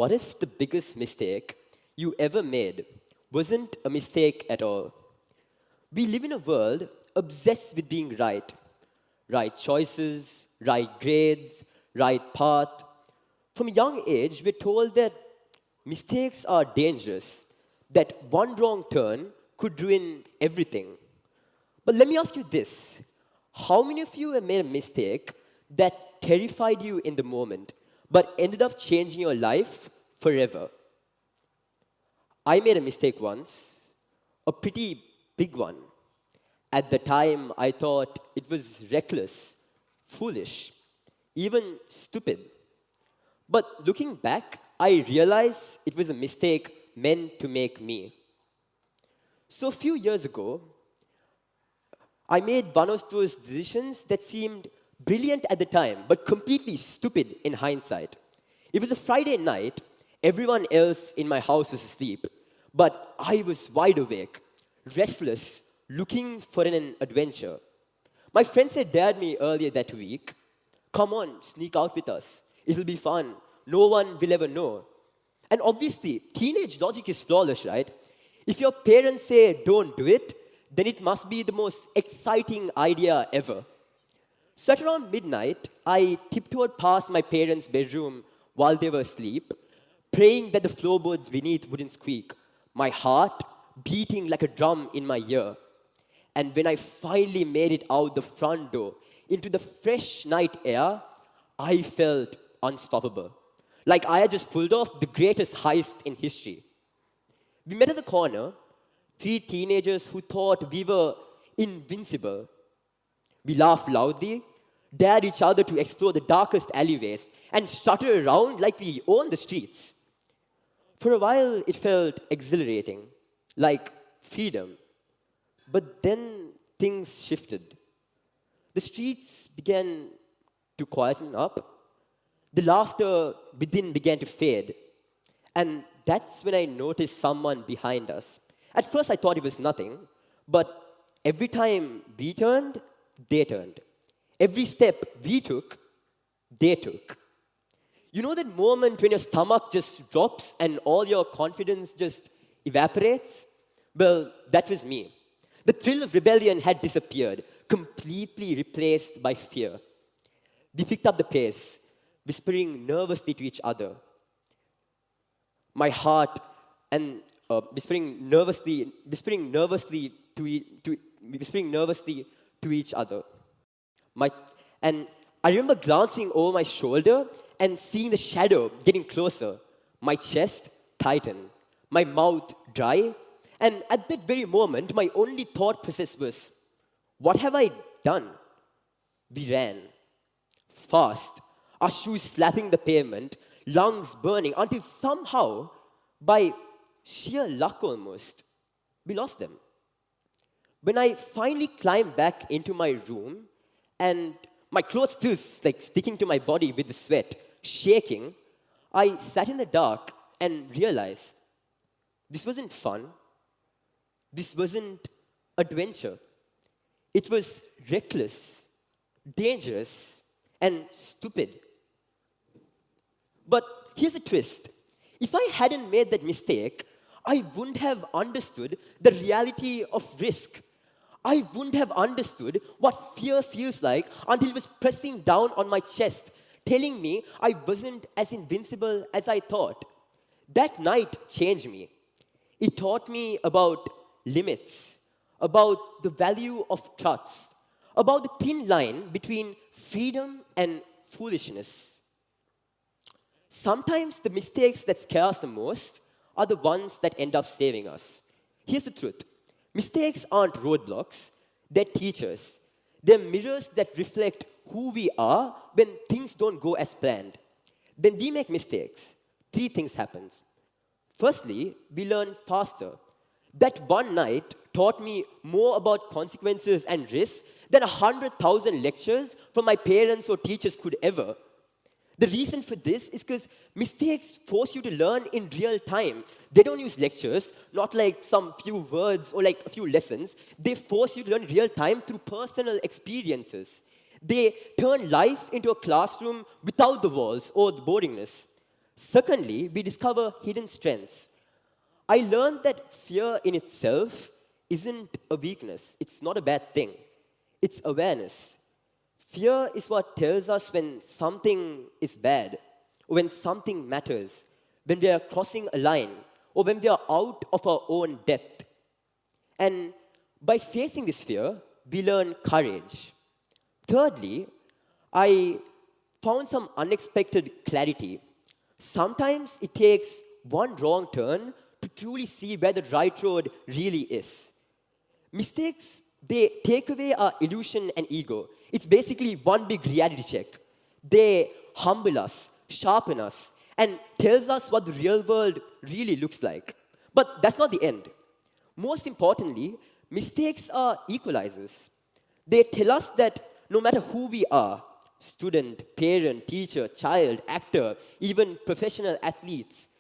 What if the biggest mistake you ever made wasn't a mistake at all? We live in a world obsessed with being right. Right choices, right grades, right path. From a young age, we're told that mistakes are dangerous, that one wrong turn could ruin everything. But let me ask you this. How many of you have made a mistake that terrified you in the moment, but ended up changing your life forever? I made a mistake once, a pretty big one. At the time, I thought it was reckless, foolish, even stupid. But looking back, I realized it was a mistake meant to make me. So a few years ago, I made one of those decisions that seemed brilliant at the time, but completely stupid in hindsight. It was a Friday night. Everyone else in my house was asleep, but I was wide awake, restless, looking for an adventure. My friends had dared me earlier that week. Come on, sneak out with us. It'll be fun. No one will ever know. And obviously, teenage logic is flawless, right? If your parents say don't do it, then it must be the most exciting idea ever. So at around midnight, I tiptoed past my parents' bedroom while they were asleep, praying that the floorboards beneath wouldn't squeak, my heart beating like a drum in my ear. And when I finally made it out the front door into the fresh night air, I felt unstoppable. Like I had just pulled off the greatest heist in history. We met at the corner, three teenagers who thought we were invincible. We laughed loudly, dared each other to explore the darkest alleyways, and strutted around like we owned the streets. For a while, it felt exhilarating, like freedom. But then things shifted. The streets began to quieten up. The laughter within began to fade. And that's when I noticed someone behind us. At first, I thought it was nothing. But every time we turned, they turned. Every step we took, they took. You know that moment when your stomach just drops and all your confidence just evaporates? Well, that was me. The thrill of rebellion had disappeared, completely replaced by fear. We picked up the pace, whispering nervously to each other. My heart and whispering nervously to each other. And I remember glancing over my shoulder and seeing the shadow getting closer. My chest tightened, my mouth dry, and at that very moment, my only thought process was, what have I done? We ran. Fast, our shoes slapping the pavement, lungs burning, until somehow, by sheer luck almost, we lost them. When I finally climbed back into my room, and my clothes still sticking to my body with the sweat, shaking, I sat in the dark and realized this wasn't fun. This wasn't adventure. It was reckless, dangerous, and stupid. But here's a twist. If I hadn't made that mistake, I wouldn't have understood the reality of risk. I wouldn't have understood what fear feels like until it was pressing down on my chest, telling me I wasn't as invincible as I thought. That night changed me. It taught me about limits, about the value of trust, about the thin line between freedom and foolishness. Sometimes the mistakes that scare us the most are the ones that end up saving us. Here's the truth. Mistakes aren't roadblocks, they're teachers. They're mirrors that reflect who we are when things don't go as planned. When we make mistakes, three things happen. Firstly, we learn faster. That one night taught me more about consequences and risks than 100,000 lectures from my parents or teachers could ever. The reason for this is because mistakes force you to learn in real time. They don't use lectures, not like some few words or like a few lessons. They force you to learn in real time through personal experiences. They turn life into a classroom without the walls or the boringness. Secondly, we discover hidden strengths. I learned that fear in itself isn't a weakness. It's not a bad thing. It's awareness. Fear is what tells us when something is bad, or when something matters, when we are crossing a line, or when we are out of our own depth. And by facing this fear, we learn courage. Thirdly, I found some unexpected clarity. Sometimes it takes one wrong turn to truly see where the right road really is. Mistakes, they take away our illusion and ego. It's basically one big reality check. They humble us, sharpen us, and tells us what the real world really looks like. But that's not the end. Most importantly, mistakes are equalizers. They tell us that no matter who we are, student, parent, teacher, child, actor, even professional athletes,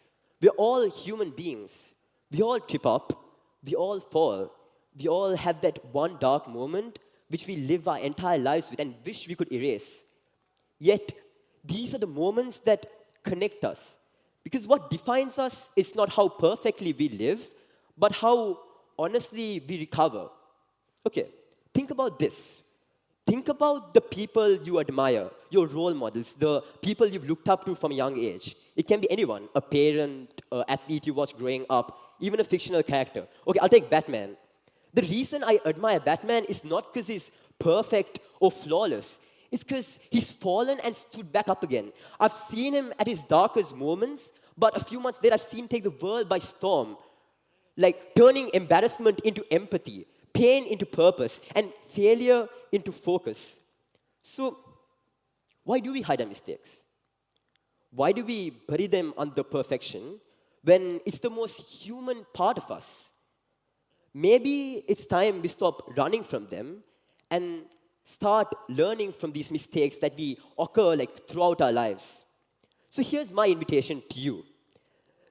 we're all human beings. We all trip up, we all fall, we all have that one dark moment which we live our entire lives with and wish we could erase. Yet, these are the moments that connect us. Because what defines us is not how perfectly we live, but how honestly we recover. Okay, think about this. Think about the people you admire, your role models, the people you've looked up to from a young age. It can be anyone, a parent, an athlete you watched growing up, even a fictional character. Okay, I'll take Batman. The reason I admire Batman is not because he's perfect or flawless. It's because he's fallen and stood back up again. I've seen him at his darkest moments, but a few months later, I've seen him take the world by storm. Like turning embarrassment into empathy, pain into purpose, and failure into focus. So, why do we hide our mistakes? Why do we bury them under perfection when it's the most human part of us? Maybe it's time we stop running from them and start learning from these mistakes that we occur like throughout our lives. So here's my invitation to you.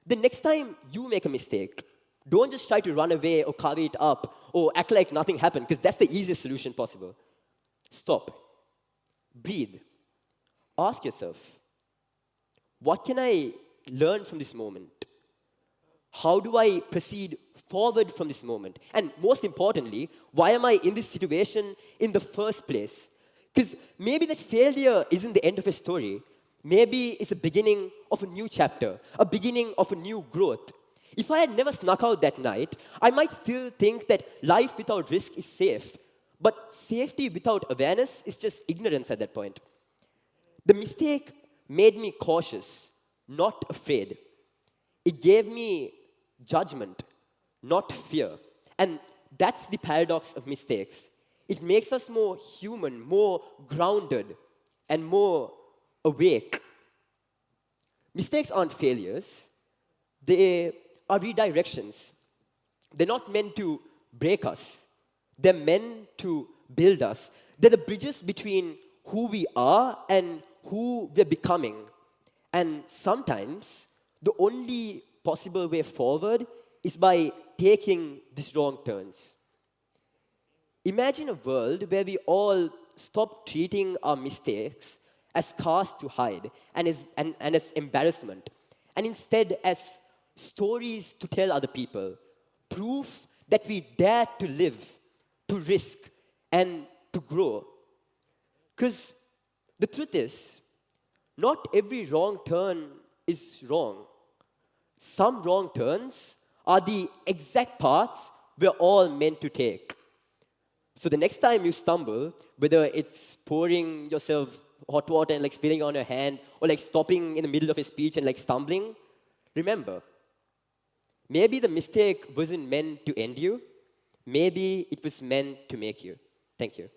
The next time you make a mistake, don't just try to run away or cover it up or act like nothing happened, because that's the easiest solution possible. Stop. Breathe. Ask yourself, what can I learn from this moment? How do I proceed forward from this moment? And most importantly, why am I in this situation in the first place? Because maybe that failure isn't the end of a story. Maybe it's the beginning of a new chapter, a beginning of a new growth. If I had never snuck out that night, I might still think that life without risk is safe. But safety without awareness is just ignorance at that point. The mistake made me cautious, not afraid. It gave me judgment, not fear. And that's the paradox of mistakes. It makes us more human, more grounded, and more awake. Mistakes aren't failures. They are redirections. They're not meant to break us. They're meant to build us. They're the bridges between who we are and who we're becoming. And sometimes the only possible way forward is by taking these wrong turns. Imagine a world where we all stop treating our mistakes as scars to hide and as embarrassment, and instead as stories to tell other people, proof that we dare to live, to risk, and to grow. Because the truth is, not every wrong turn is wrong. Some wrong turns are the exact paths we're all meant to take. So the next time you stumble, whether it's pouring yourself hot water and like spilling on your hand, or like stopping in the middle of a speech and like stumbling, remember, maybe the mistake wasn't meant to end you. Maybe it was meant to make you. Thank you.